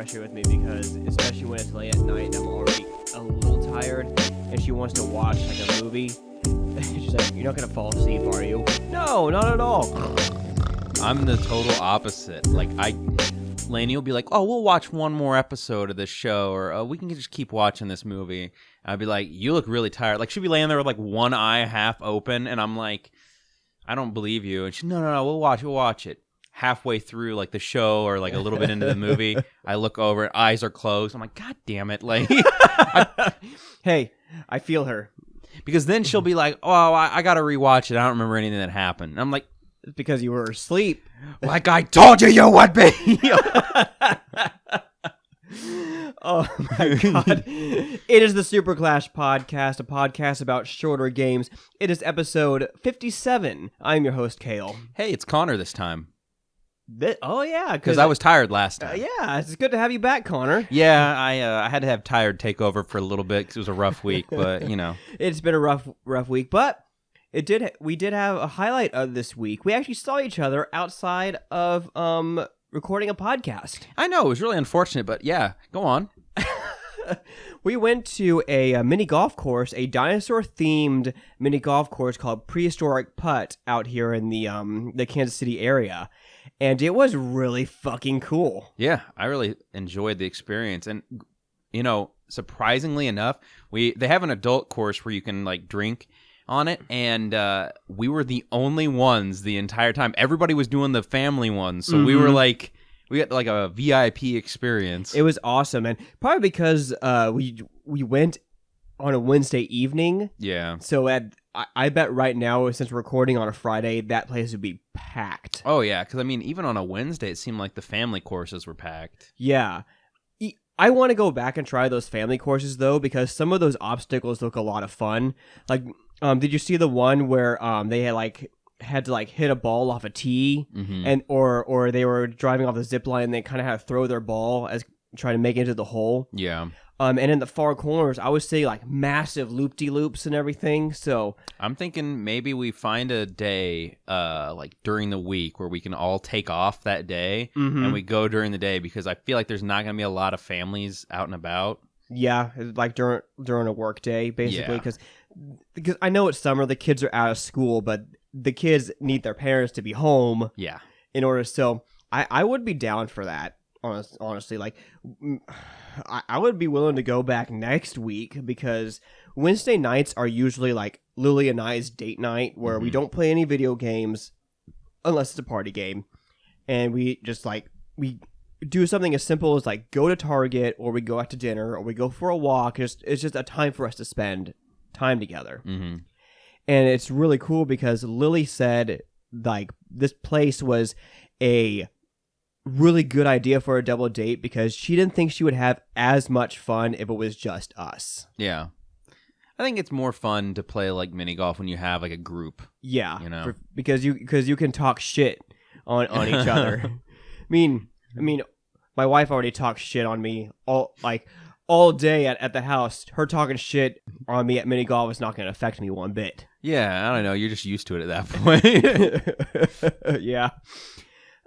pressure with me because, especially when it's late at night and I'm already a little tired, and she wants to watch like a movie. She's like, "You're not gonna fall asleep, are you?" No, not at all. I'm the total opposite. Like Lainey will be like, "Oh, we'll watch one more episode of this show, or we can just keep watching this movie." I'd be like, "You look really tired." Like she'd be laying there with like one eye half open, and I'm like, "I don't believe you." And she's, "No, we'll watch it." Halfway through like the show or like a little bit into the movie, I look over, eyes are closed. I'm like, "God damn it!" Like, Hey, I feel her. Because then she'll be like, "Oh, I got to rewatch it. I don't remember anything that happened." And I'm like, "It's because you were asleep." Like I told you would be. Oh my god. It is the SuperClash podcast, a podcast about shorter games. It is episode 57. I'm your host, Kale. Hey, it's Connor this time. Oh yeah, because I was tired last time. Yeah, it's good to have you back, Connor. Yeah, I had to have tired take over for a little bit because it was a rough week, but you know, it's been a rough week. But we did have a highlight of this week. We actually saw each other outside of recording a podcast. I know, it was really unfortunate, but yeah, go on. We went to a mini golf course, a dinosaur-themed mini golf course called Prehistoric Putt out here in the Kansas City area. And it was really fucking cool. Yeah, I really enjoyed the experience. And, you know, surprisingly enough, they have an adult course where you can, like, drink on it. And we were the only ones the entire time. Everybody was doing the family ones. So we were, like, we got, like, a VIP experience. It was awesome. And probably because we went on a Wednesday evening. Yeah. So I bet right now, since we're recording on a Friday, that place would be packed. Oh, yeah, because, I mean, even on a Wednesday, it seemed like the family courses were packed. Yeah. I want to go back and try those family courses, though, because some of those obstacles look a lot of fun. Like, did you see the one where they had to hit a ball off a tee, and or they were driving off the zip line and they kind of had to throw their ball as trying to make it into the hole? Yeah. And in the far corners, I would say like massive loop-de-loops and everything. So I'm thinking maybe we find a day like during the week where we can all take off that day and we go during the day, because I feel like there's not going to be a lot of families out and about. Yeah, like during a work day, basically, because I know it's summer, the kids are out of school, but the kids need their parents to be home. Yeah. In order, so I would be down for that. Honestly, like, I would be willing to go back next week, because Wednesday nights are usually like Lily and I's date night, where we don't play any video games unless it's a party game, and we just we do something as simple as like go to Target, or we go out to dinner, or we go for a walk. It's just a time for us to spend time together. And it's really cool because Lily said like this place was a really good idea for a double date, because she didn't think she would have as much fun if it was just us. Yeah. I think it's more fun to play like mini golf when you have like a group. Yeah. You know? Because you can talk shit on each other. I mean, my wife already talks shit on me all day at the house. Her talking shit on me at mini golf is not going to affect me one bit. Yeah, I don't know. You're just used to it at that point. Yeah.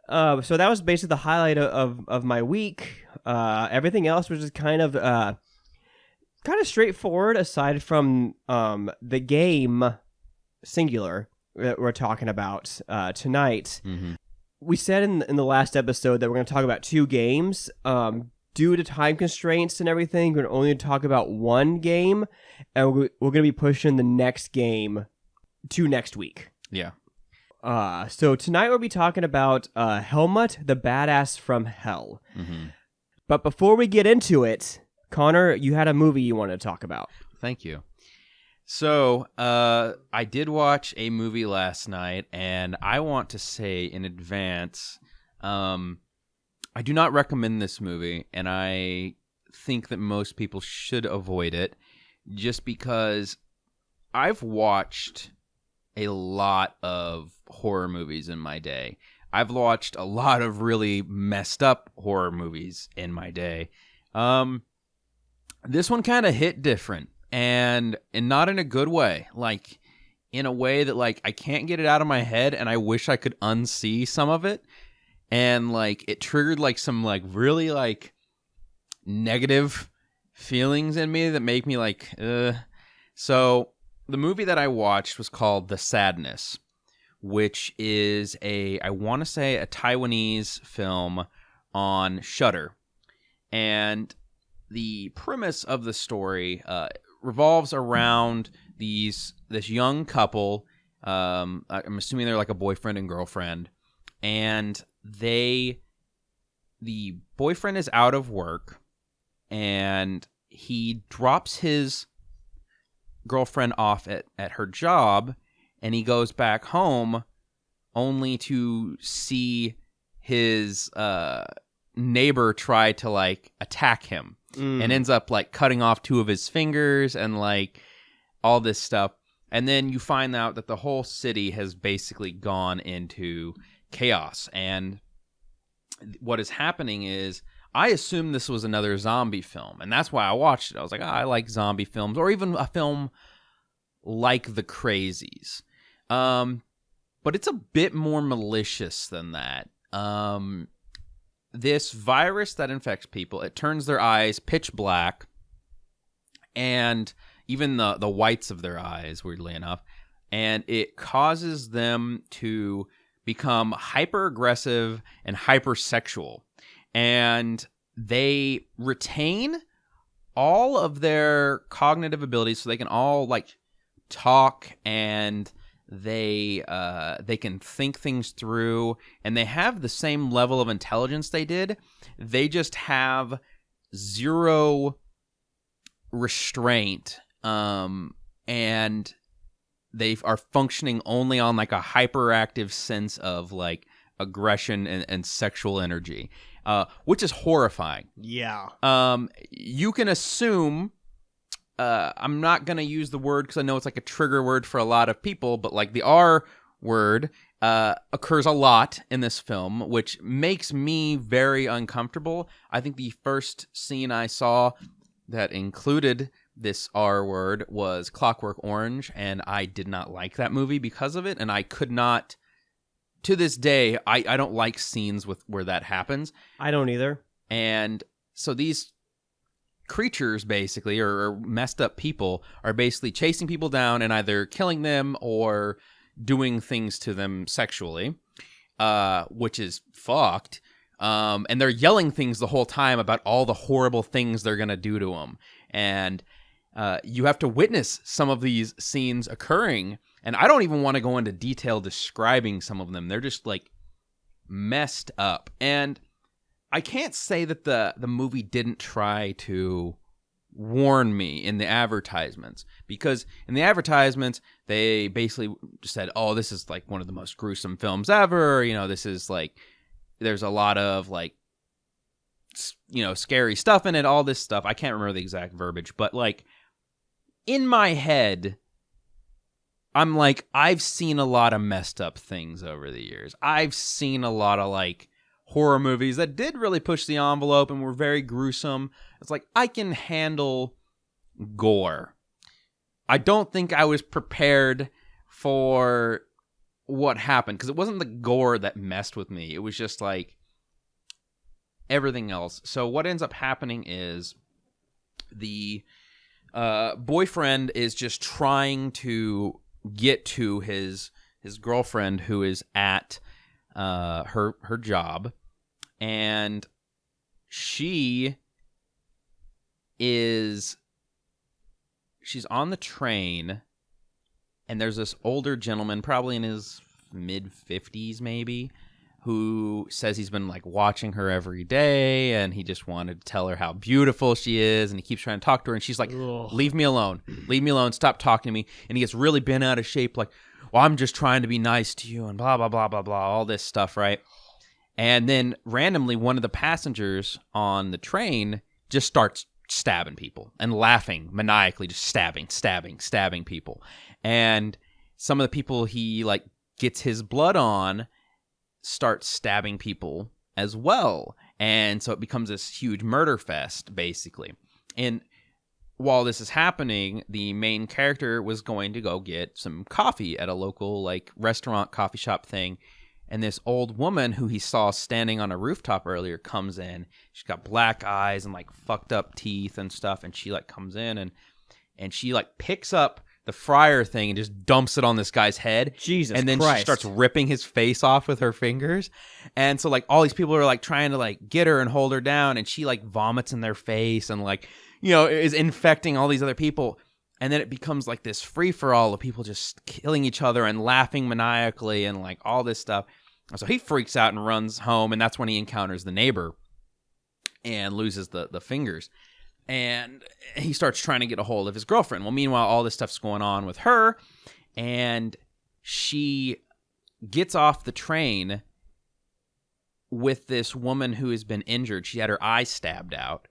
So that was basically the highlight of my week. Everything else was just kind of straightforward, aside from the game singular that we're talking about tonight. We said in the last episode that we're going to talk about 2 games. Due to time constraints and everything, we're going to only talk about 1 game, and we're going to be pushing the next game to next week. Yeah. So tonight we'll be talking about Hellmut, the Badass from Hell. But before we get into it, Connor, you had a movie you wanted to talk about. Thank you. So, I did watch a movie last night, and I want to say in advance, I do not recommend this movie, and I think that most people should avoid it, just because I've watched a lot of horror movies in my day. I've watched a lot of really messed up horror movies in my day. This one kind of hit different, and not in a good way. Like, in a way that, like, I can't get it out of my head, and I wish I could unsee some of it. And, like, it triggered, like, some, like, really, like, negative feelings in me that make me like, So the movie that I watched was called The Sadness, which is I want to say a Taiwanese film on Shudder. And the premise of the story revolves around this young couple. I'm assuming they're like a boyfriend and girlfriend. And the boyfriend is out of work, and he drops his girlfriend off at her job, and he goes back home only to see his neighbor try to like attack him, and ends up like cutting off 2 of his fingers and like all this stuff. And then you find out that the whole city has basically gone into chaos. And what is happening is, I assumed this was another zombie film, and that's why I watched it. I was like, I like zombie films, or even a film like The Crazies. But it's a bit more malicious than that. This virus that infects people, it turns their eyes pitch black, and even the whites of their eyes, weirdly enough, and it causes them to become hyper-aggressive and hypersexual. And they retain all of their cognitive abilities, so they can all like talk, and they can think things through, and they have the same level of intelligence they did. They just have zero restraint, and they are functioning only on like a hyperactive sense of like aggression and sexual energy, which is horrifying. Yeah. You can assume, I'm not going to use the word because I know it's like a trigger word for a lot of people, but like the R word occurs a lot in this film, which makes me very uncomfortable. I think the first scene I saw that included this R word was Clockwork Orange, and I did not like that movie because of it, and I could not, to this day, I don't like scenes where that happens. I don't either. And so these creatures basically, or messed up people, are basically chasing people down and either killing them or doing things to them sexually, which is fucked. And they're yelling things the whole time about all the horrible things they're going to do to them. And you have to witness some of these scenes occurring. And I don't even want to go into detail describing some of them. They're just like messed up. And I can't say that the movie didn't try to warn me in the advertisements, because in the advertisements, they basically just said, oh, this is like one of the most gruesome films ever. You know, this is like, there's a lot of like, you know, scary stuff in it, all this stuff. I can't remember the exact verbiage, but like in my head, I'm like, I've seen a lot of messed up things over the years. I've seen a lot of like horror movies that did really push the envelope and were very gruesome. It's like, I can handle gore. I don't think I was prepared for what happened, because it wasn't the gore that messed with me. It was just like everything else. So what ends up happening is the boyfriend is just trying to get to his girlfriend, who is at her job, and she's on the train, and there's this older gentleman, probably in his mid-50s maybe, who says he's been like watching her every day, and he just wanted to tell her how beautiful she is, and he keeps trying to talk to her, and she's like, leave me alone, stop talking to me. And he gets really bent out of shape, like, well, I'm just trying to be nice to you, and blah, blah, blah, blah, blah, all this stuff, right? And then randomly, one of the passengers on the train just starts stabbing people and laughing maniacally, just stabbing people. And some of the people he like gets his blood on start stabbing people as well. And so it becomes this huge murder fest, basically. And while this is happening, the main character was going to go get some coffee at a local like restaurant, coffee shop thing. And this old woman who he saw standing on a rooftop earlier comes in. She's got black eyes and like fucked up teeth and stuff. And she like comes in and she like picks up the fryer thing and just dumps it on this guy's head. Jesus And then Christ. she starts ripping his face off with her fingers. And so like all these people are like trying to like get her and hold her down. And she like vomits in their face and like, you know, is infecting all these other people. And then it becomes like this free-for-all of people just killing each other and laughing maniacally and like all this stuff. And so he freaks out and runs home, and that's when he encounters the neighbor and loses the fingers. And he starts trying to get a hold of his girlfriend. Well, meanwhile, all this stuff's going on with her, and she gets off the train with this woman who has been injured. She had her eye stabbed out.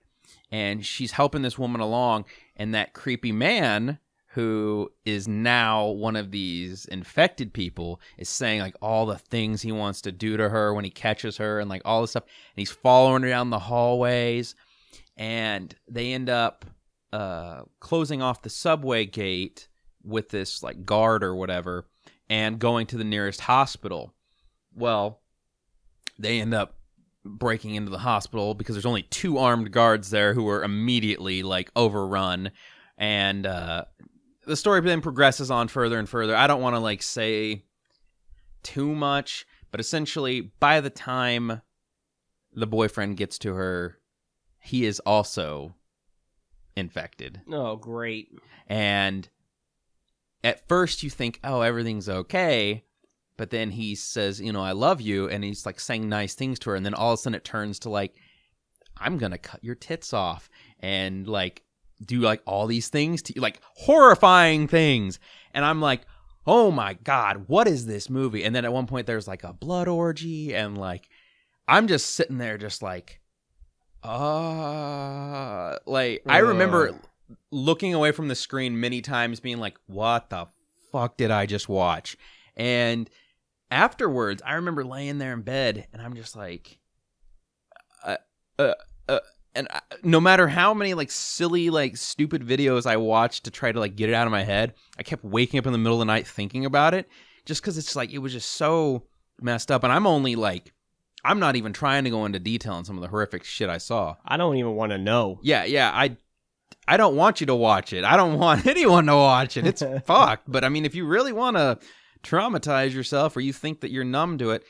And she's helping this woman along, and that creepy man who is now one of these infected people is saying like all the things he wants to do to her when he catches her and like all this stuff. And he's following her down the hallways, and they end up closing off the subway gate with this like guard or whatever and going to the nearest hospital. Well, they end up breaking into the hospital because there's only 2 armed guards there who are immediately like overrun, and the story then progresses on further and further. I don't want to like say too much, but essentially by the time the boyfriend gets to her, he is also infected. Oh, great. And at first you think, oh, everything's okay. But then he says, you know, I love you. And he's like saying nice things to her. And then all of a sudden it turns to like, I'm going to cut your tits off and like do like all these things to you, like horrifying things. And I'm like, oh my God, what is this movie? And then at one point there's like a blood orgy. And like, I'm just sitting there just like, I remember looking away from the screen many times being like, what the fuck did I just watch? And afterwards, I remember laying there in bed, and I'm just like, no matter how many like silly, like stupid videos I watched to try to like get it out of my head, I kept waking up in the middle of the night thinking about it, just because it's like it was just so messed up. And I'm not even trying to go into detail on some of the horrific shit I saw. I don't even want to know. Yeah, I don't want you to watch it. I don't want anyone to watch it. It's fucked. But I mean, if you really want to traumatize yourself or you think that you're numb to it,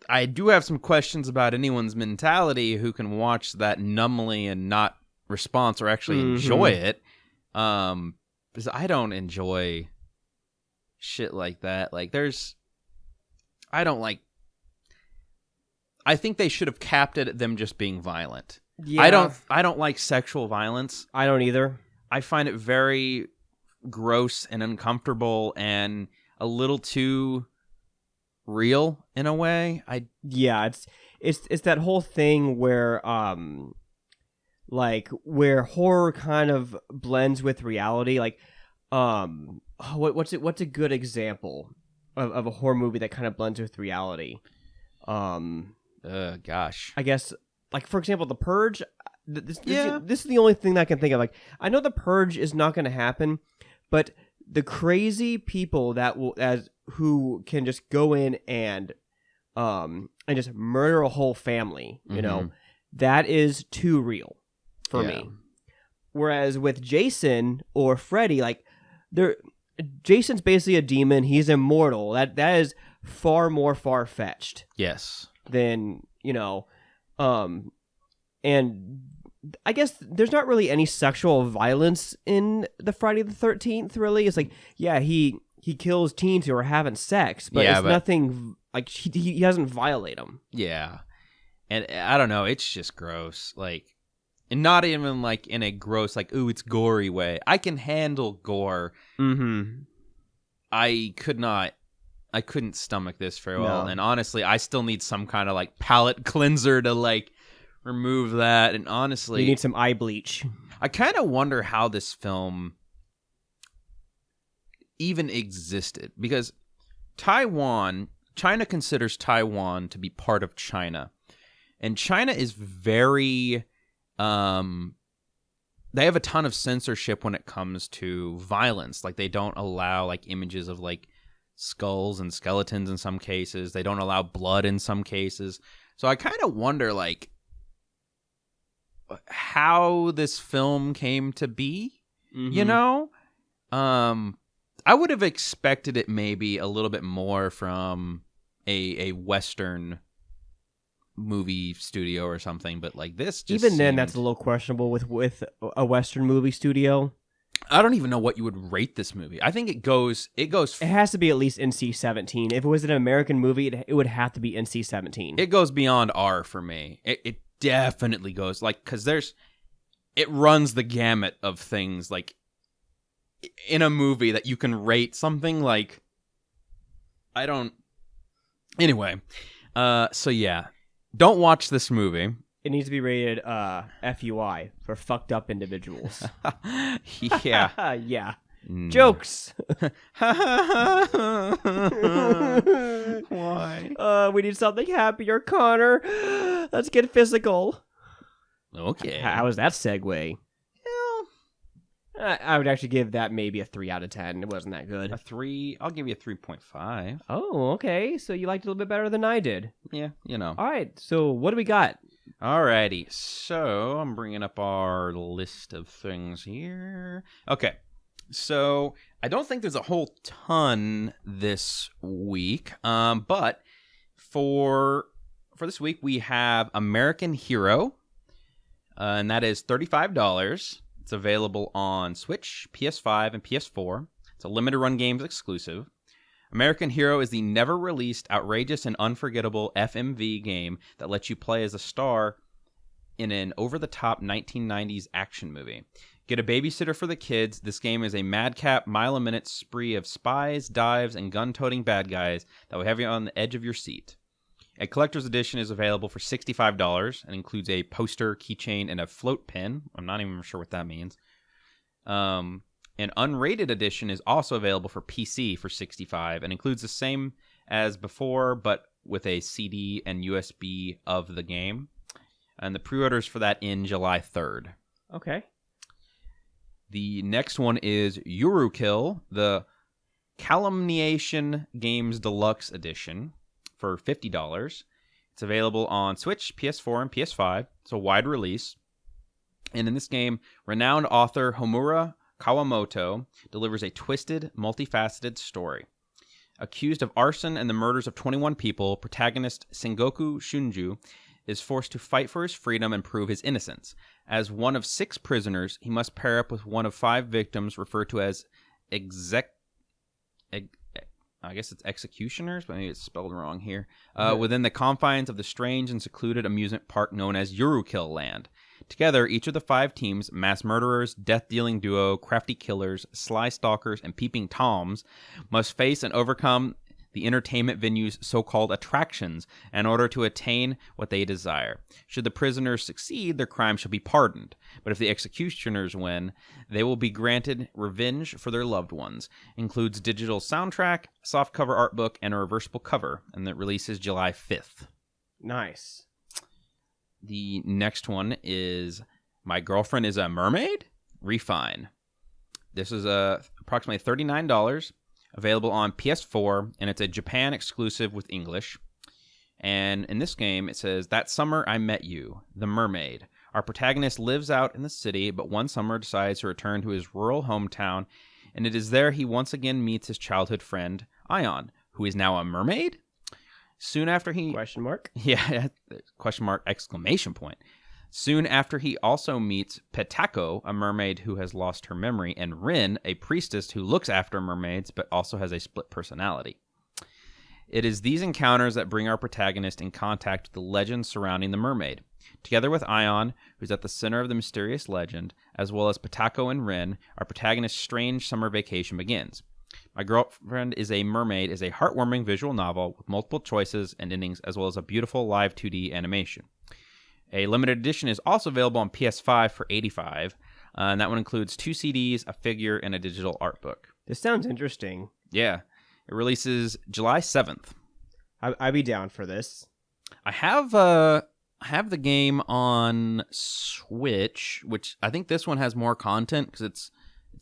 I do have some questions about anyone's mentality who can watch that numbly and not response or actually enjoy it. Because I don't enjoy shit like that. Like I think they should have capped it at them just being violent. Yeah. I don't like sexual violence. I don't either. I find it very gross and uncomfortable and a little too real in a way. It's that whole thing where where horror kind of blends with reality. Like what's a good example of a horror movie that kind of blends with reality? Gosh. I guess, like, for example, The Purge. This is the only thing that I can think of. Like, I know The Purge is not going to happen, but the crazy people who can just go in and just murder a whole family, you know, that is too real for me. Whereas with Jason or Freddy, like, Jason's basically a demon. He's immortal. That is far more far-fetched. Yes. Than, you know, and I guess there's not really any sexual violence in the Friday the 13th, really. It's like, yeah, he kills teens who are having sex, but nothing, like, he doesn't violate them. Yeah. And I don't know, it's just gross. Like, and not even, like, in a gross, like, ooh, it's gory way. I can handle gore. I couldn't stomach this very well. No. And honestly, I still need some kind of like palate cleanser to like remove that. And honestly, you need some eye bleach. I kind of wonder how this film even existed, because China considers Taiwan to be part of China. And China is very, they have a ton of censorship when it comes to violence. Like, they don't allow like images of like skulls and skeletons in some cases. They don't allow blood in some cases. So I kind of wonder, like, how this film came to be, you know? I would have expected it maybe a little bit more from a Western movie studio or something, but like this just even then that's a little questionable with a Western movie studio. I don't even know what you would rate this movie. I think it has to be at least NC-17. If it was an American movie, it would have to be NC-17. It goes beyond R for me. It definitely goes, like, because it runs the gamut of things, like, in a movie that you can rate something like, anyway, so yeah, don't watch this movie. It needs to be rated FUI, for fucked up individuals. Yeah. Yeah. Jokes. Why? We need something happier, Connor. Let's get physical. Okay. How was that segue? I would actually give that maybe a 3 out of 10. It wasn't that good. A 3? I'll give you a 3.5. Oh, okay. So you liked it a little bit better than I did. Yeah, you know. All right. So what do we got? Alrighty. So I'm bringing up our list of things here. Okay. So I don't think there's a whole ton this week. But for this week we have American Hero, and that is $35. It's available on Switch, PS5, and PS4. It's a limited run games exclusive. American Hero is the never-released, outrageous, and unforgettable FMV game that lets you play as a star in an over-the-top 1990s action movie. Get a babysitter for the kids. This game is a madcap, mile-a-minute spree of spies, dives, and gun-toting bad guys that will have you on the edge of your seat. A collector's edition is available for $65 and includes a poster, keychain, and a float pen. I'm not even sure what that means. An unrated edition is also available for PC for $65 and includes the same as before, but with a CD and USB of the game. And the pre-orders for that in July 3rd. Okay. The next one is Yurukill, the Calumniation Games Deluxe Edition, for $50. It's available on Switch, PS4, and PS5. It's a wide release. And in this game, renowned author Homura Kawamoto delivers a twisted, multifaceted story. Accused of arson and the murders of 21 people, protagonist Sengoku Shunju is forced to fight for his freedom and prove his innocence. As one of 6 prisoners, he must pair up with one of 5 victims referred to as I guess it's executioners, but maybe it's spelled wrong here, within the confines of the strange and secluded amusement park known as Yurukill Land. Together, each of the 5 teams, mass murderers, death-dealing duo, crafty killers, sly stalkers, and peeping toms, must face and overcome the entertainment venue's so-called attractions in order to attain what they desire. Should the prisoners succeed, their crime shall be pardoned. But if the executioners win, they will be granted revenge for their loved ones. Includes digital soundtrack, softcover art book, and a reversible cover. And it releases July 5th. Nice. The next one is My Girlfriend is a Mermaid? Refine. This is approximately $39. Available on PS4, and it's a Japan exclusive with English. And in this game, it says, that summer I met you, the mermaid. Our protagonist lives out in the city, but one summer decides to return to his rural hometown, and it is there he once again meets his childhood friend, Ion, who is now a mermaid? Soon after he... Question mark? Yeah, question mark, exclamation point. Soon after, he also meets Petako, a mermaid who has lost her memory, and Rin, a priestess who looks after mermaids but also has a split personality. It is these encounters that bring our protagonist in contact with the legend surrounding the mermaid. Together with Ion, who's at the center of the mysterious legend, as well as Petako and Rin, our protagonist's strange summer vacation begins. My Girlfriend is a Mermaid is a heartwarming visual novel with multiple choices and endings, as well as a beautiful live 2D animation. A limited edition is also available on PS5 for $85, and that one includes 2 CDs, a figure, and a digital art book. This sounds interesting. Yeah. It releases July 7th. I'd be down for this. I have the game on Switch, which I think this one has more content because it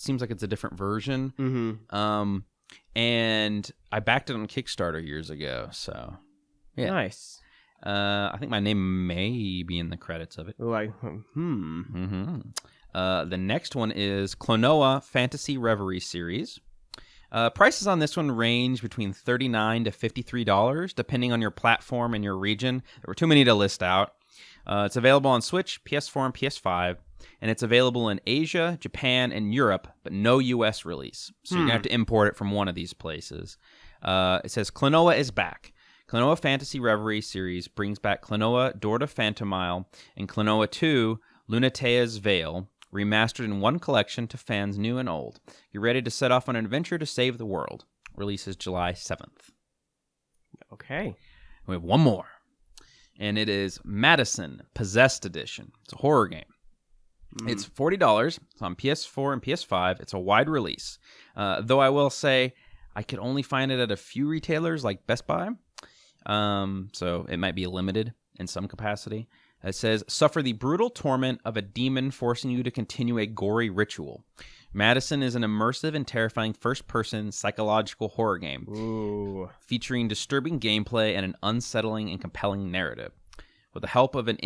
seems like it's a different version. Mm-hmm. And I backed it on Kickstarter years ago, so yeah. Nice. I think my name may be in the credits of it. Like, The next one is Klonoa Phantasy Reverie series. Prices on this one range between $39 to $53, depending on your platform and your region. There were too many to list out. It's available on Switch, PS4, and PS5, and it's available in Asia, Japan, and Europe, but no US release. So you're going to have to import it from one of these places. It says, Klonoa is back. Klonoa Phantasy Reverie series brings back Klonoa Door to Phantomile and Klonoa 2 Lunatea's Veil, remastered in one collection to fans new and old. You're ready to set off on an adventure to save the world. Releases July 7th. Okay. We have one more, and it is MADiSON Possessed Edition. It's a horror game. It's $40. It's on PS4 and PS5. It's a wide release. Though I will say I could only find it at a few retailers like Best Buy. So it might be limited in some capacity. It says, suffer the brutal torment of a demon forcing you to continue a gory ritual. MADiSON is an immersive and terrifying first-person psychological horror game featuring disturbing gameplay and an unsettling and compelling narrative. With the help of an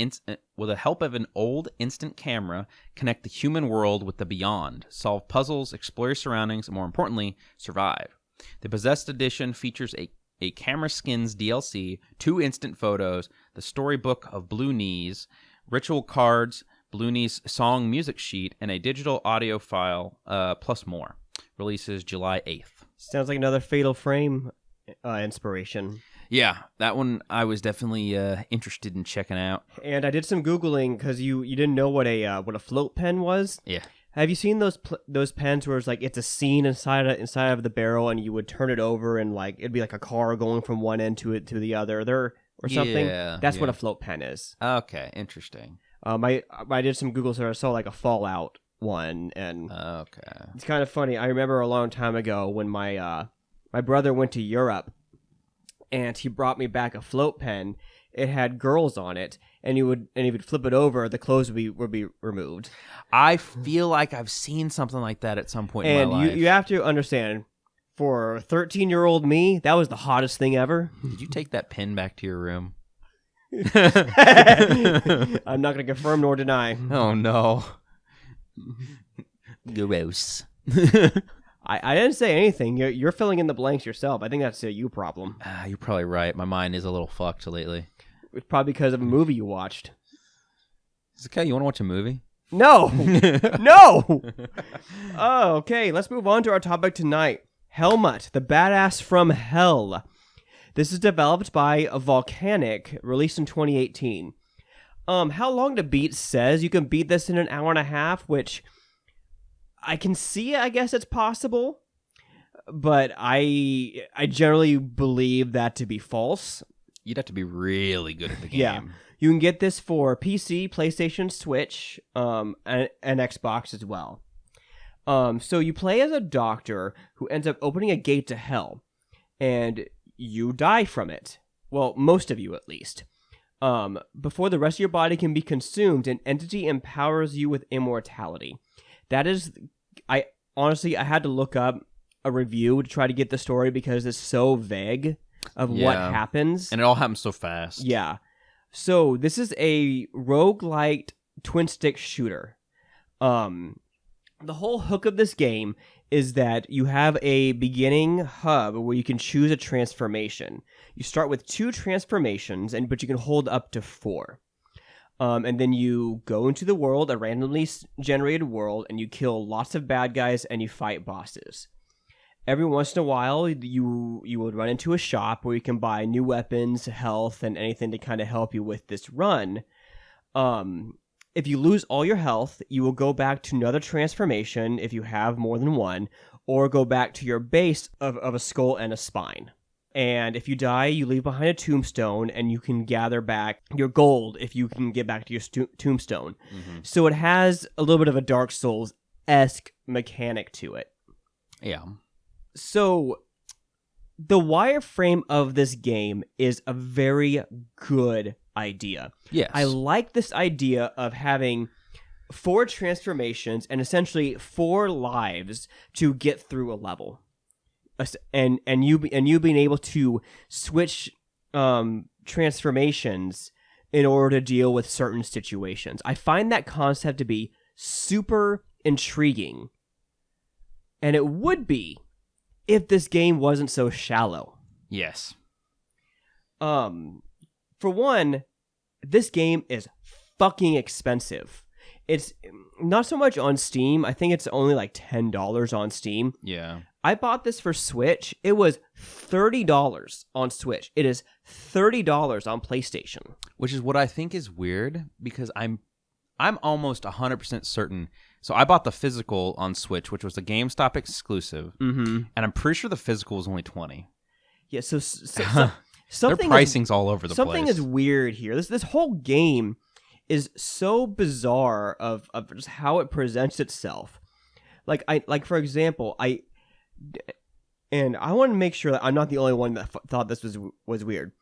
old instant camera, connect the human world with the beyond, solve puzzles, explore your surroundings, and more importantly, survive. The Possessed Edition features a camera skins DLC, 2 instant photos, the storybook of Blue Knees, ritual cards, Blue Knees song music sheet, and a digital audio file, plus more. Releases July 8th. Sounds like another Fatal Frame inspiration. Yeah, that one I was definitely interested in checking out. And I did some Googling because you didn't know what a float pen was. Yeah. Have you seen those pens where it's like it's a scene inside of the barrel and you would turn it over and like it'd be like a car going from one end to the other there or something? Yeah, That's what a float pen is. Okay, interesting. I did some Google search. I saw like a Fallout one, and okay, it's kind of funny. I remember a long time ago when my brother went to Europe and he brought me back a float pen. It had girls on it, and he would flip it over, the clothes would be removed. I feel like I've seen something like that at some point in my life. And you have to understand, for 13-year-old me, that was the hottest thing ever. Did you take that pin back to your room? I'm not going to confirm nor deny. Oh, no. Gross. I didn't say anything. You're filling in the blanks yourself. I think that's a you problem. You're probably right. My mind is a little fucked lately. It's probably because of a movie you watched. Is it okay? You want to watch a movie? No! No! Oh, okay. Let's move on to our topic tonight. Hellmut, the badass from hell. This is developed by Volcanic, released in 2018. How Long to Beat says you can beat this in an hour and a half, which I can see, I guess it's possible, but I generally believe that to be false. You'd have to be really good at the game. Yeah. You can get this for PC, PlayStation, Switch, and Xbox as well. So you play as a doctor who ends up opening a gate to hell, and you die from it. Well, most of you at least. Before the rest of your body can be consumed, an entity empowers you with immortality. That is, I had to look up a review to try to get the story because it's so vague of what happens. And it all happens so fast. Yeah. So this is a roguelite twin stick shooter. The whole hook of this game is that you have a beginning hub where you can choose a transformation. You start with 2 transformations, but you can hold up to 4. And then you go into the world, a randomly generated world, and you kill lots of bad guys and you fight bosses. Every once in a while, you would run into a shop where you can buy new weapons, health, and anything to kind of help you with this run. If you lose all your health, you will go back to another transformation if you have more than one, or go back to your base of a skull and a spine. And if you die, you leave behind a tombstone, and you can gather back your gold if you can get back to your tombstone. Mm-hmm. So it has a little bit of a Dark Souls-esque mechanic to it. Yeah. So the wireframe of this game is a very good idea. Yes. I like this idea of having 4 transformations and essentially 4 lives to get through a level. and you being able to switch transformations in order to deal with certain situations. I find that concept to be super intriguing. And it would be if this game wasn't so shallow. Yes. For one, this game is fucking expensive. It's not so much on Steam. I think it's only like $10 on Steam. Yeah. I bought this for Switch. It was $30 on Switch. It is $30 on PlayStation. Which is what I think is weird, because I'm almost 100% certain. So I bought the physical on Switch, which was a GameStop exclusive, and I'm pretty sure the physical was only $20. Yeah, so their pricing's all over the place. Something is weird here. This whole game is so bizarre of just how it presents itself. Like for example, I want to make sure that I'm not the only one that thought this was weird.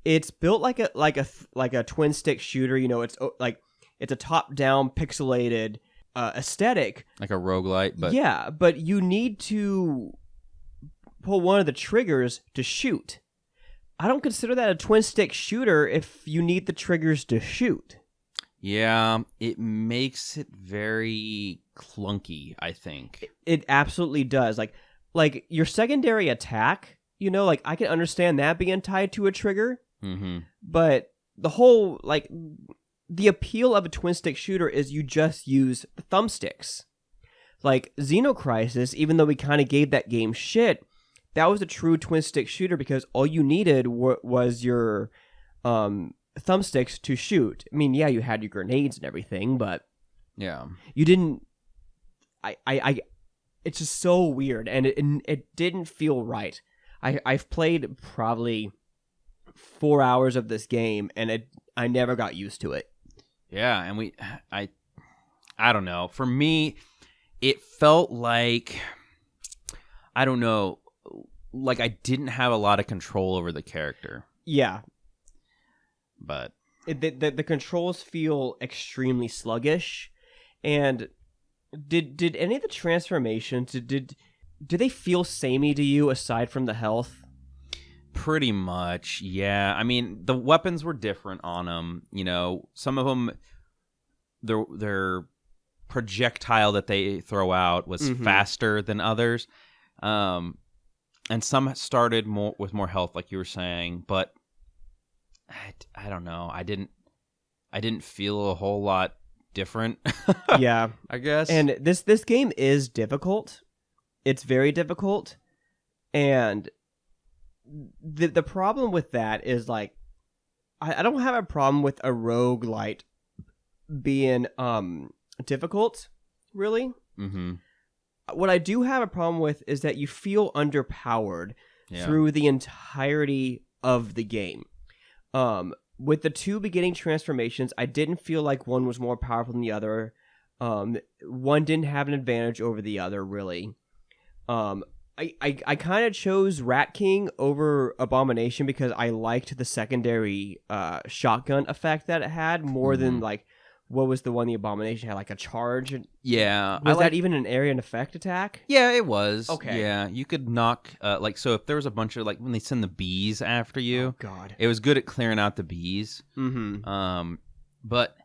It's built like a twin stick shooter. You know, it's a top down pixelated aesthetic, like a roguelite. But yeah, but you need to pull one of the triggers to shoot. I don't consider that a twin stick shooter if you need the triggers to shoot. Yeah, it makes it very clunky, I think. It absolutely does. Like your secondary attack, you know, like I can understand that being tied to a trigger. Mm-hmm. But the whole, like, the appeal of a twin stick shooter is you just use the thumbsticks. Like Xenocrisis, even though we kind of gave that game shit, that was a true twin stick shooter because all you needed was your thumbsticks to shoot. I mean, yeah, you had your grenades and everything, but yeah, you didn't. It's just so weird, and it didn't feel right. I've played probably 4 hours of this game, and I never got used to it. Yeah, and I don't know. For me, it felt like, I don't know, like I didn't have a lot of control over the character. Yeah. But the controls feel extremely sluggish, and did any of the transformations did they feel samey to you aside from the health? Pretty much, yeah. I mean, the weapons were different on them. You know, some of them, their projectile that they throw out was faster than others, and some started with more health, like you were saying. But I don't know. I didn't feel a whole lot different. Yeah, I guess. And this game is difficult. It's very difficult, and the problem with that is, like, I don't have a problem with a roguelite being difficult, really. Mm-hmm. What I do have a problem with is that you feel underpowered through the entirety of the game. With the two beginning transformations, I didn't feel like one was more powerful than the other. One didn't have an advantage over the other, really. I kind of chose Rat King over Abomination because I liked the secondary shotgun effect that it had more than, like, what was the one the Abomination had, like a charge? Yeah. Was that even an area and effect attack? Yeah, it was. Okay. Yeah, you could knock, like, so if there was a bunch of, like, when they send the bees after you. Oh, God. It was good at clearing out the bees. Mm-hmm. But,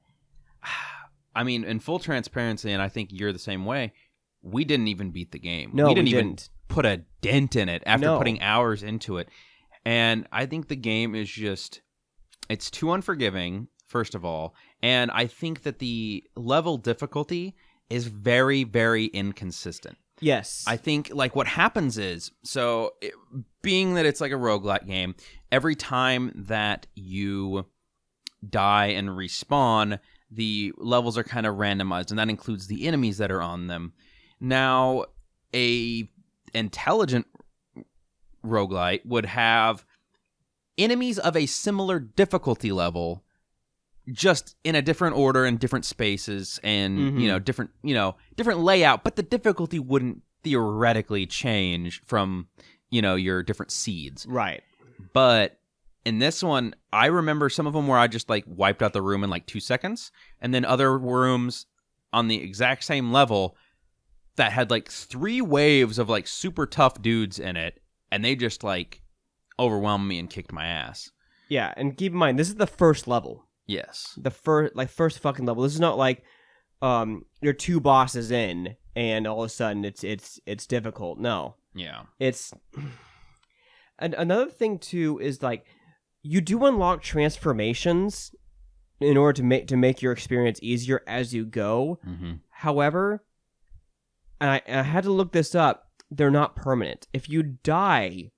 I mean, in full transparency, and I think you're the same way, we didn't even beat the game. No, we didn't even put a dent in it after putting hours into it. And I think the game is just, it's too unforgiving, first of all. And I think that the level difficulty is very, very inconsistent. Yes. I think, like, what happens is, being that it's like a roguelite game, every time that you die and respawn, the levels are kind of randomized, and that includes the enemies that are on them. Now, a intelligent roguelite would have enemies of a similar difficulty level, just in a different order and different spaces and, different layout, but the difficulty wouldn't theoretically change from, your different seeds. Right. But in this one, I remember some of them where I just, like, wiped out the room in, like, 2 seconds, and then other rooms on the exact same level, that had like 3 waves of like super tough dudes in it, and they just like overwhelmed me and kicked my ass. Yeah, and keep in mind, this is the first level. Yes. The first fucking level. This is not like you're 2 bosses in and all of a sudden it's difficult. No. Yeah. It's and another thing too is like you do unlock transformations in order to make your experience easier as you go. Mm-hmm. However, and I had to look this up, they're not permanent. If you die,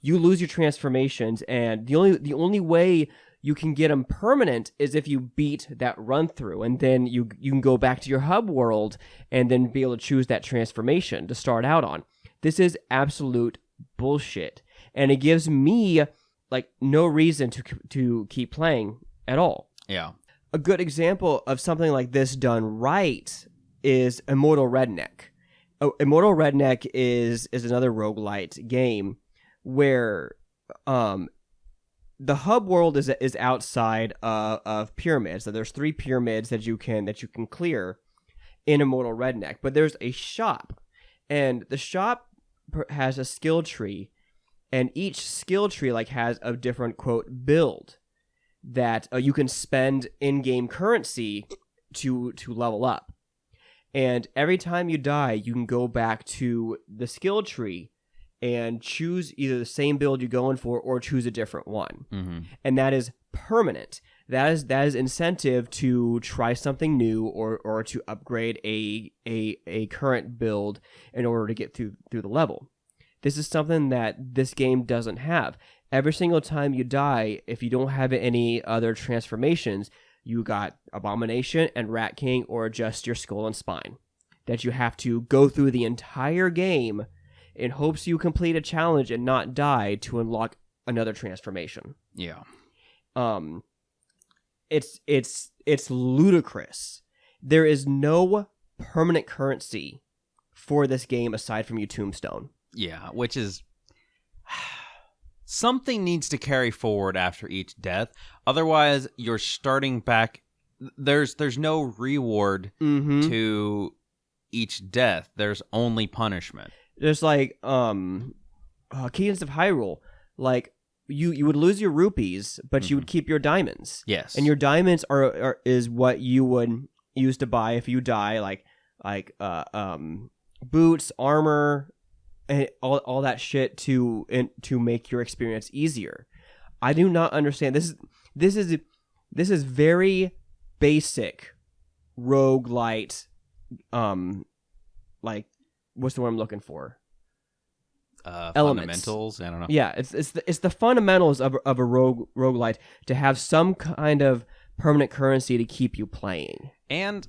you lose your transformations, and the only way you can get them permanent is if you beat that run through, and then you can go back to your hub world and then be able to choose that transformation to start out on. This is absolute bullshit, and it gives me like no reason to keep playing at all. Yeah. A good example of something like this done right is Immortal Redneck. Immortal Redneck is another roguelite game where the hub world is outside of pyramids. So there's 3 pyramids that you can clear in Immortal Redneck. But there's a shop, and the shop has a skill tree, and each skill tree like has a different quote build that you can spend in-game currency to level up. And every time you die, you can go back to the skill tree and choose either the same build you're going for or choose a different one. Mm-hmm. And that is permanent. That is incentive to try something new or to upgrade a current build in order to get through the level. This is something that this game doesn't have. Every single time you die, if you don't have any other transformations, you got Abomination and Rat King or just your Skull and Spine that you have to go through the entire game in hopes you complete a challenge and not die to unlock another transformation. Yeah. It's ludicrous. There is no permanent currency for this game aside from your tombstone. Yeah, which is something needs to carry forward after each death. Otherwise, you're starting back. There's no reward to each death. There's only punishment. There's like Cadence of Hyrule. Like you would lose your rupees, but you would keep your diamonds. Yes, and your diamonds is what you would use to buy if you die. Like boots, armor, and all that shit to make your experience easier. I do not understand. This is very basic roguelite. Like what's the word I'm looking for? Fundamentals. I don't know. Yeah, it's the fundamentals of a roguelite to have some kind of permanent currency to keep you playing. And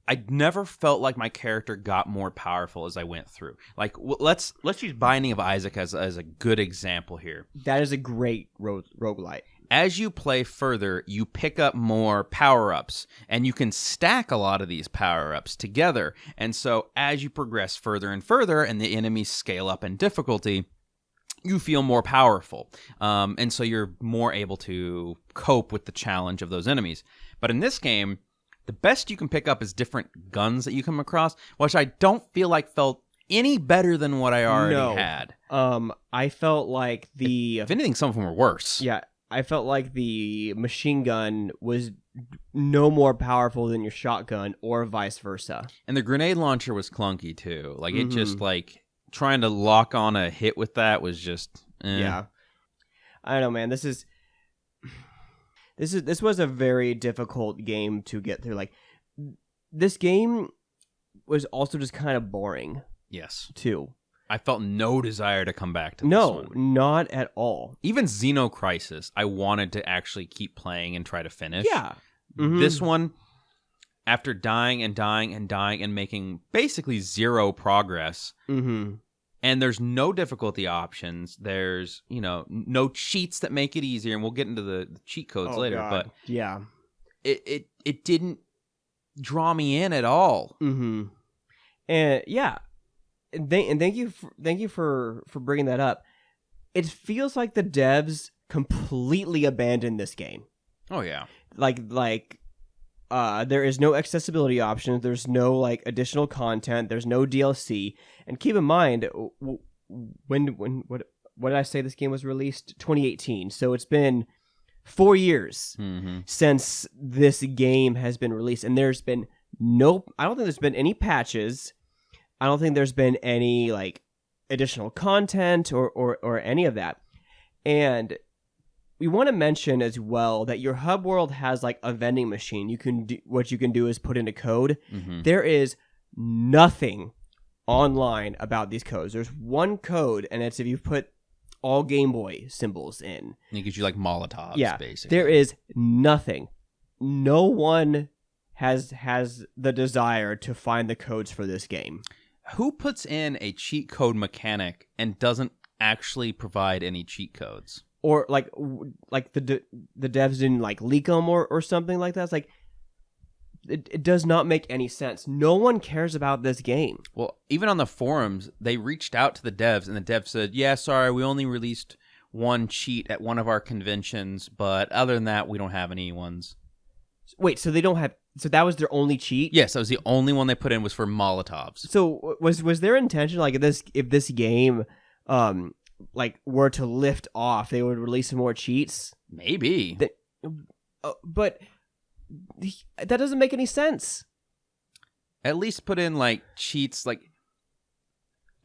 I never felt like my character got more powerful as I went through. Like, let's use Binding of Isaac as a good example here. That is a great roguelite. As you play further, you pick up more power-ups, and you can stack a lot of these power-ups together. And so as you progress further and further, and the enemies scale up in difficulty, you feel more powerful. And so you're more able to cope with the challenge of those enemies. But in this game, the best you can pick up is different guns that you come across, which I don't feel like felt any better than what I already had. I felt like if anything, some of them were worse. Yeah, I felt like the machine gun was no more powerful than your shotgun or vice versa. And the grenade launcher was clunky too. Like it just like trying to lock on a hit with that was just Yeah. I don't know, man. This was a very difficult game to get through. Like this game was also just kind of boring. Yes. Too. I felt no desire to come back to this one. No, not at all. Even Xenocrisis, I wanted to actually keep playing and try to finish. Yeah. This one, after dying and dying and dying and making basically zero progress, and there's no difficulty options, there's, no cheats that make it easier, and we'll get into the cheat codes later, God. but yeah, it didn't draw me in at all. And yeah. And thank you for bringing that up. It feels like the devs completely abandoned this game. Oh yeah, like There is no accessibility options. There's no like additional content. There's no DLC. And keep in mind, what did I say this game was released? 2018. So it's been 4 years since this game has been released, and there's been I don't think there's been any patches. I don't think there's been any like additional content or any of that. And we want to mention as well that your hub world has like a vending machine. What you can do is put in a code. There is nothing online about these codes. There's one code, and it's if you put all Game Boy symbols in. It gives you like Molotovs, basically. There is nothing. No one has the desire to find the codes for this game. Who puts in a cheat code mechanic and doesn't actually provide any cheat codes? Or like the devs didn't like leak them or something like that. It's like it does not make any sense. No one cares about this game. Well, even on the forums, they reached out to the devs, and the devs said, "Yeah, sorry, we only released one cheat at one of our conventions, but other than that, we don't have any ones." Wait, so they don't have? So that was their only cheat? Yes, that was the only one they put in was for Molotovs. So was their intention like if this game like were to lift off, they would release some more cheats? Maybe. But that doesn't make any sense. At least put in like cheats. Like,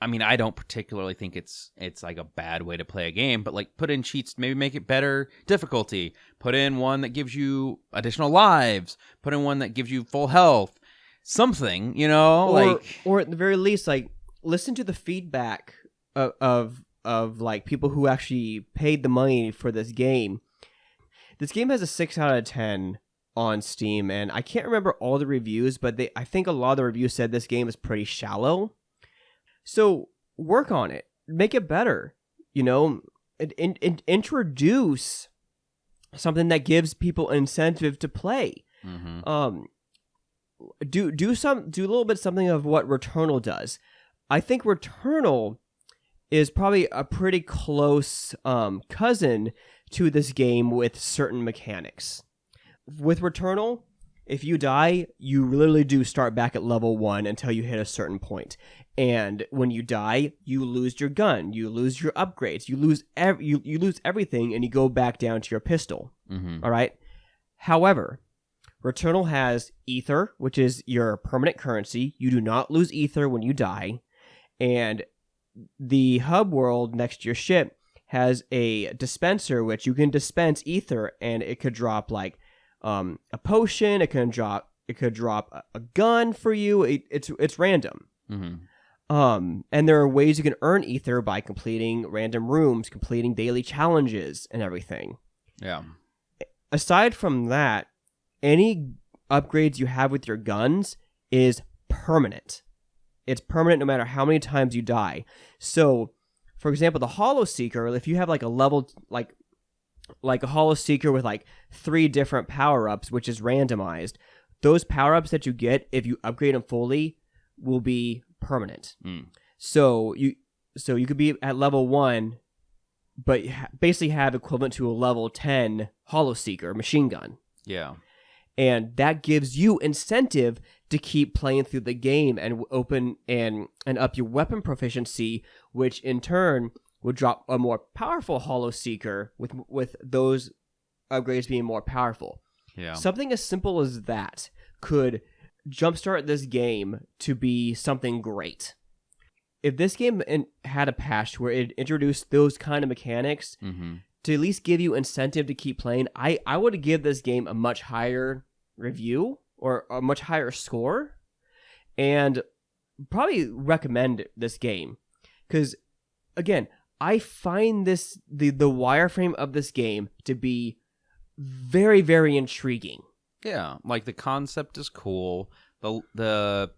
I mean, I don't particularly think it's like a bad way to play a game, but like put in cheats, maybe make it better difficulty. Put in one that gives you additional lives. Put in one that gives you full health. Something, or at the very least, like listen to the feedback of like people who actually paid the money for this game. This game has a 6 out of 10 on Steam, and I can't remember all the reviews, but I think a lot of the reviews said this game is pretty shallow. So work on it, make it better. Introduce something that gives people incentive to play. Do a little bit something of what Returnal does. I think Returnal is probably a pretty close cousin to this game with certain mechanics. With Returnal, if you die, you literally do start back at level 1 until you hit a certain point. And when you die, you lose your gun, you lose your upgrades, you lose everything, and you go back down to your pistol. All right? However, Returnal has Ether, which is your permanent currency. You do not lose Ether when you die. And the hub world next to your ship has a dispenser, which you can dispense Ether, and it could drop like a potion. It could drop a gun for you. It's random. And there are ways you can earn Ether by completing random rooms, completing daily challenges, and everything. Yeah. Aside from that, any upgrades you have with your guns is permanent. It's permanent no matter how many times you die. So, for example, the Hollow Seeker, if you have like a level like a Hollow Seeker with like 3 different power-ups, which is randomized, those power-ups that you get if you upgrade them fully will be permanent. So you could be at level 1, but basically have equivalent to a level 10 Hollow Seeker machine gun. Yeah. And that gives you incentive to keep playing through the game and open and up your weapon proficiency, which in turn would drop a more powerful Hollow Seeker with those upgrades being more powerful. Yeah. Something as simple as that could jumpstart this game to be something great. If this game had a patch where it introduced those kind of mechanics to at least give you incentive to keep playing, I would give this game a much higher review or a much higher score, and probably recommend this game. Because, again, I find the wireframe of this game to be very, very intriguing. Yeah, like the concept is cool. The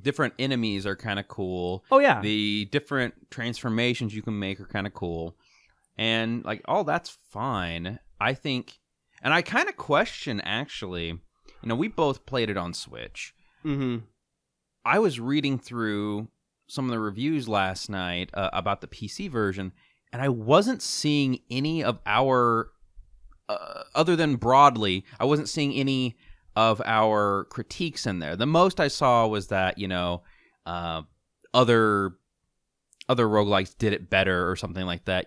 different enemies are kind of cool. Oh, yeah. The different transformations you can make are kind of cool. And, like, all that's fine. I think, and I kind of question, actually, we both played it on Switch. I was reading through some of the reviews last night about the PC version, and I wasn't seeing any of our, other than broadly, I wasn't seeing any of our critiques in there. The most I saw was that, other roguelikes did it better or something like that,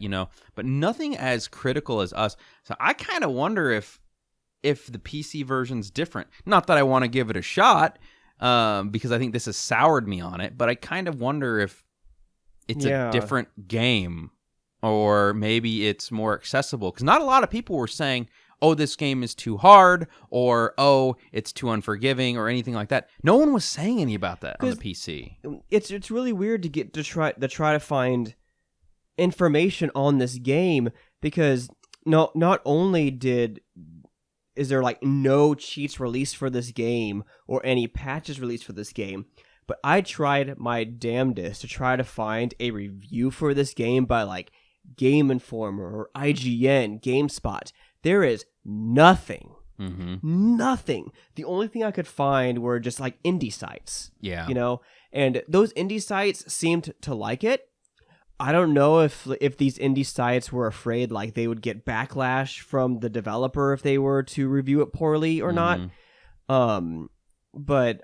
but nothing as critical as us. So I kind of wonder if the PC version's different. Not that I want to give it a shot, because I think this has soured me on it, but I kind of wonder if it's a different game, or maybe it's more accessible. Because not a lot of people were saying, oh, this game is too hard, or oh, it's too unforgiving, or anything like that. No one was saying any about that on the PC. It's really weird to try to find information on this game, because not only is there like no cheats released for this game or any patches released for this game, but I tried my damnedest to try to find a review for this game by like Game Informer or IGN, GameSpot. There is nothing. Mm-hmm. Nothing. The only thing I could find were just like indie sites. Yeah. And those indie sites seemed to like it. I don't know if these indie sites were afraid like they would get backlash from the developer if they were to review it poorly or not. But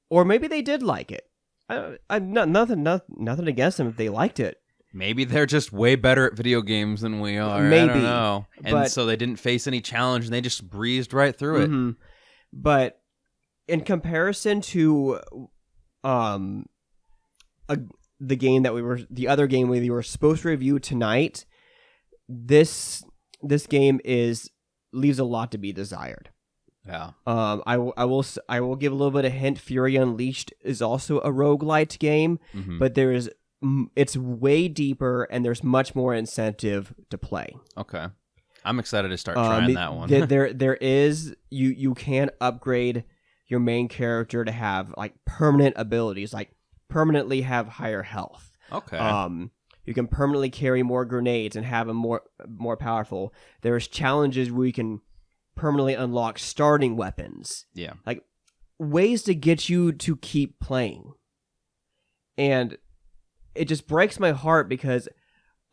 or maybe they did like it. I'm nothing against them if they liked it. Maybe they're just way better at video games than we are. Maybe. I don't know. And so they didn't face any challenge and they just breezed right through it. But in comparison to the other game we were supposed to review tonight, this game leaves a lot to be desired. Yeah. I will give a little bit of hint. Fury Unleashed is also a roguelite game, but it's way deeper and there's much more incentive to play. Okay. I'm excited to start trying that one. there is you can upgrade your main character to have like permanent abilities, like permanently have higher health. Okay. You can permanently carry more grenades and have them more powerful. There's challenges where you can permanently unlock starting weapons. Yeah. Like ways to get you to keep playing. And it just breaks my heart because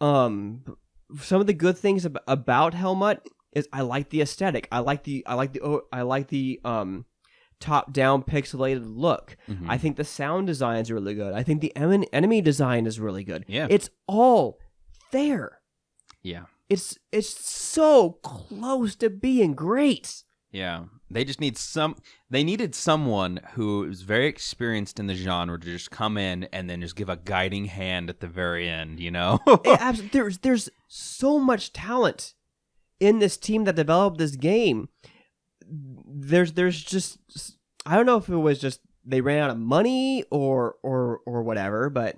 some of the good things about Hellmut is I like the aesthetic. I like the top-down pixelated look. I think the sound design is really good. I think the enemy design is really good. Yeah. It's all there. Yeah. It's so close to being great. Yeah. They just needed someone who is very experienced in the genre to just come in and then just give a guiding hand at the very end, There's so much talent in this team that developed this game. There's just, I don't know if it was just they ran out of money or whatever, but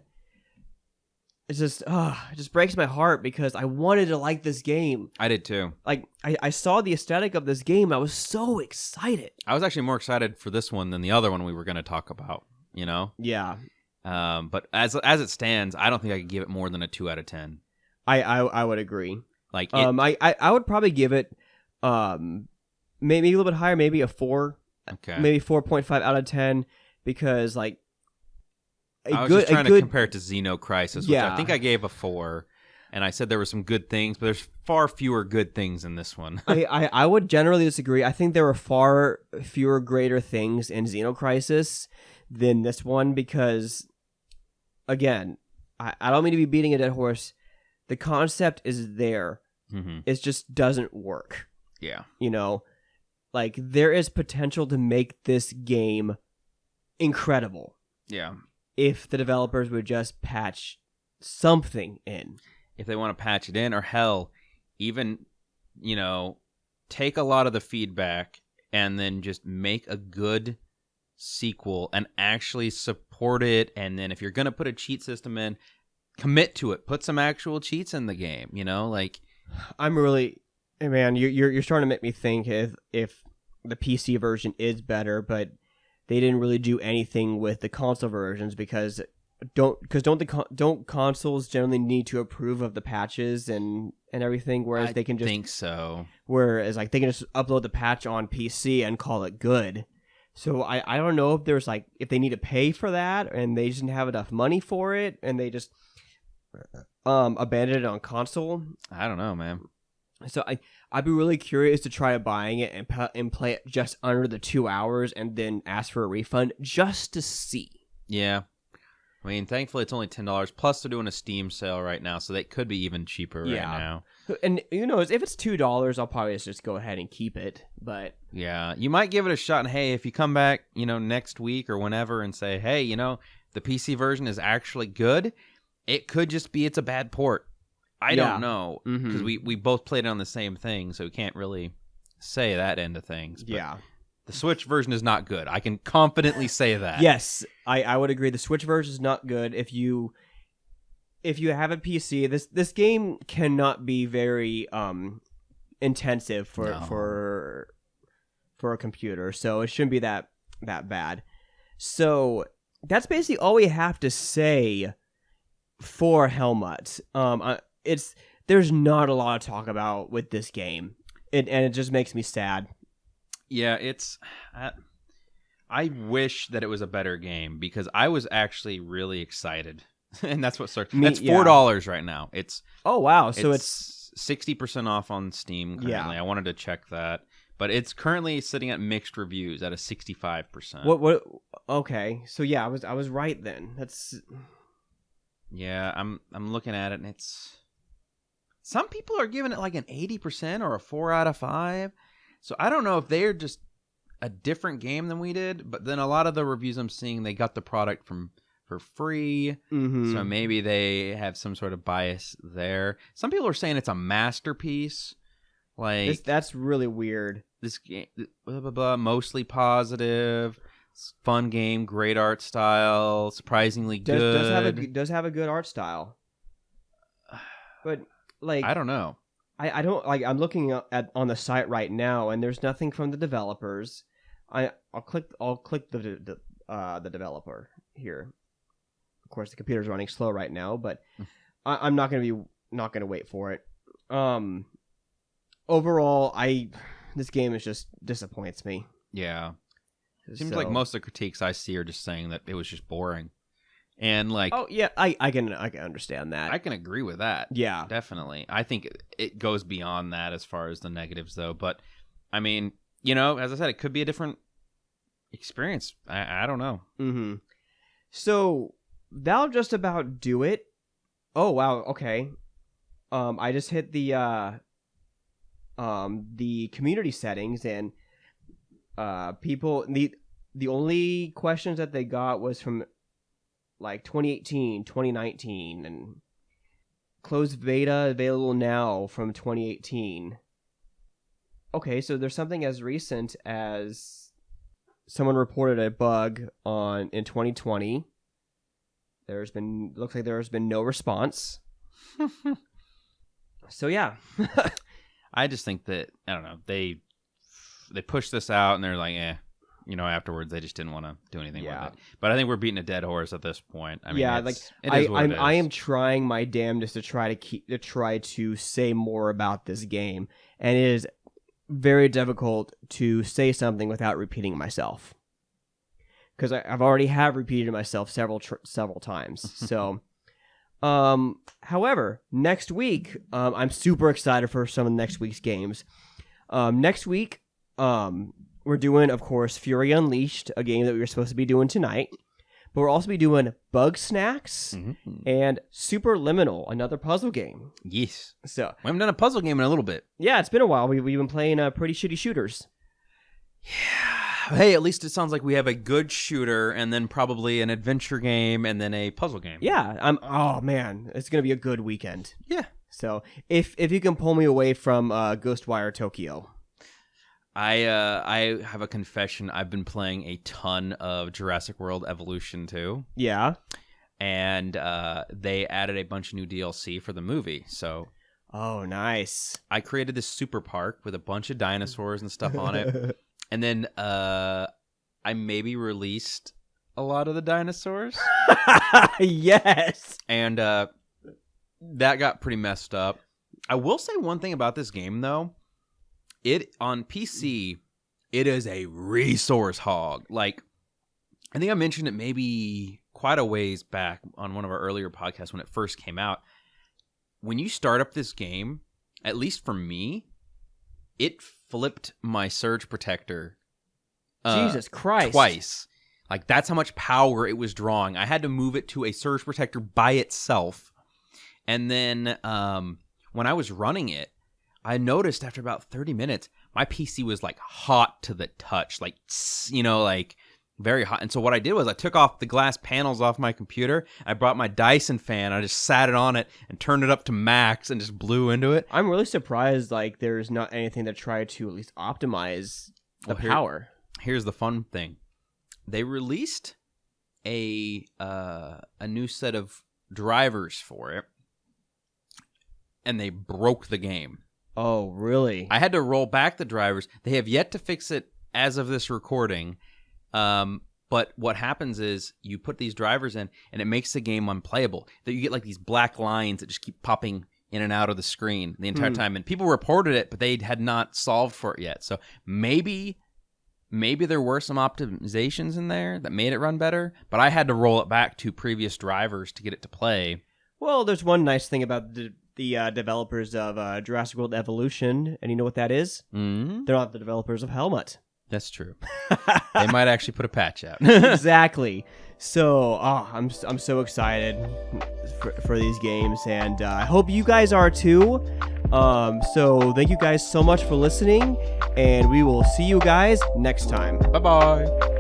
it's just it just breaks my heart because I wanted to like this game. I did too. Like I saw the aesthetic of this game. I was so excited. I was actually more excited for this one than the other one we were going to talk about. Yeah. But as it stands, I don't think I could give it more than a 2 out of 10. I would agree. Like I would probably give it maybe a little bit higher, maybe a 4. Okay. Maybe 4.5 out of 10 because like. I was just trying to compare it to Xenocrisis, which I think I gave a 4, and I said there were some good things, but there's far fewer good things in this one. I would generally disagree. I think there were far fewer greater things in Xenocrisis than this one because, again, I don't mean to be beating a dead horse. The concept is there. It just doesn't work. Yeah. Like there is potential to make this game incredible. Yeah. If the developers would just patch something in. If they want to patch it in, or hell, even, take a lot of the feedback and then just make a good sequel and actually support it. And then if you're going to put a cheat system in, commit to it. Put some actual cheats in the game, like... I'm really... Man, you're starting to make me think if the PC version is better, but... They didn't really do anything with the console versions because don't consoles generally need to approve of the patches and everything, whereas they can just think so. Whereas like they can just upload the patch on PC and call it good. So I don't know if there's like if they need to pay for that and they just didn't have enough money for it and they just abandoned it on console. I don't know, man. So I'd be really curious to try buying it and play it just under the 2 hours and then ask for a refund just to see. Yeah. I mean, thankfully it's only $10. Plus, they're doing a Steam sale right now, so they could be even cheaper right now. And if it's $2, I'll probably just go ahead and keep it. But yeah, you might give it a shot. And hey, if you come back, next week or whenever and say, hey, the PC version is actually good, it could just be it's a bad port. I don't know because we both played it on the same thing, so we can't really say that end of things. But yeah. The Switch version is not good. I can confidently say that. Yes, I would agree. The Switch version is not good. If you have a PC, this game cannot be very intensive for a computer, so it shouldn't be that bad. So that's basically all we have to say for Hellmut. There's not a lot to talk about with this game, and it just makes me sad. Yeah, I wish that it was a better game because I was actually really excited, and that's what started. That's $4 right now. It's oh wow, so it's 60% off on Steam currently. Yeah. I wanted to check that, but it's currently sitting at mixed reviews at a 65%. What? Okay, so yeah, I was right then. That's yeah. I'm looking at it, and it's some people are giving it like an 80% or a 4 out of 5. So I don't know if they're just a different game than we did, but then a lot of the reviews I'm seeing, they got the product for free, so maybe they have some sort of bias there. Some people are saying it's a masterpiece. Like that's really weird. This game, blah, blah, blah, mostly positive, fun game, great art style, surprisingly good. Does have a good art style, but like I don't know. I don't like. I'm looking on the site right now, and there's nothing from the developers. I'll click the developer here. Of course, the computer's running slow right now, but I'm not gonna wait for it. Overall, this game is just disappoints me. Yeah, it seems like most of the critiques I see are just saying that it was just boring. And like, oh yeah, I can understand that. I can agree with that. Yeah, definitely. I think it goes beyond that as far as the negatives, though. But I mean, as I said, it could be a different experience. I don't know. Mm-hmm. So that'll just about do it. Oh wow. Okay. I just hit the community settings, and people the only questions that they got was from like 2018, 2019, and closed beta available now from 2018. Okay, so there's something as recent as someone reported a bug in 2020. Looks like there's been no response. So yeah. I just think that, I don't know, they pushed this out and they're like, afterwards they just didn't want to do anything with it. But I think we're beating a dead horse at this point. I mean, I am trying my damnedest to try to say more about this game, and it is very difficult to say something without repeating myself, because I've already repeated myself several times. So, however, next week, I'm super excited for some of next week's games. Next week, we're doing, of course, Fury Unleashed, a game that we were supposed to be doing tonight. But we'll also be doing Bug Snacks and Superliminal, another puzzle game. Yes. So we haven't done a puzzle game in a little bit. Yeah, it's been a while. We've been playing pretty shitty shooters. Yeah. Hey, at least it sounds like we have a good shooter and then probably an adventure game and then a puzzle game. Yeah. Oh, man. It's going to be a good weekend. Yeah. So if you can pull me away from Ghostwire Tokyo. I have a confession. I've been playing a ton of Jurassic World Evolution 2. Yeah. And they added a bunch of new DLC for the movie. So, oh, nice. I created this super park with a bunch of dinosaurs and stuff on it. And then I maybe released a lot of the dinosaurs. Yes. And that got pretty messed up. I will say one thing about this game, though. It on PC, it is a resource hog. Like, I think I mentioned it maybe quite a ways back on one of our earlier podcasts when it first came out. When you start up this game, at least for me, it flipped my surge protector Jesus Christ. twice. Like, that's how much power it was drawing. I had to move it to a surge protector by itself. And then when I was running it, I noticed after about 30 minutes, my PC was like hot to the touch, like, you know, like very hot. And so what I did was I took off the glass panels off my computer. I brought my Dyson fan. I just sat it on it and turned it up to max and just blew into it. I'm really surprised like there's not anything that tried to at least optimize the power. Here's the fun thing. They released a new set of drivers for it, and they broke the game. Oh, really? I had to roll back the drivers. They have yet to fix it as of this recording. But what happens is you put these drivers in, and it makes the game unplayable. That you get like these black lines that just keep popping in and out of the screen the entire time. And people reported it, but they had not solved for it yet. So maybe there were some optimizations in there that made it run better. But I had to roll it back to previous drivers to get it to play. Well, there's one nice thing about the developers of Jurassic World Evolution, and you know what that is? Mm-hmm. They're not the developers of Hellmut. That's true. They might actually put a patch out. Exactly. So, I'm so excited for these games, and I hope you guys are too. So thank you guys so much for listening, and we will see you guys next time. Bye-bye.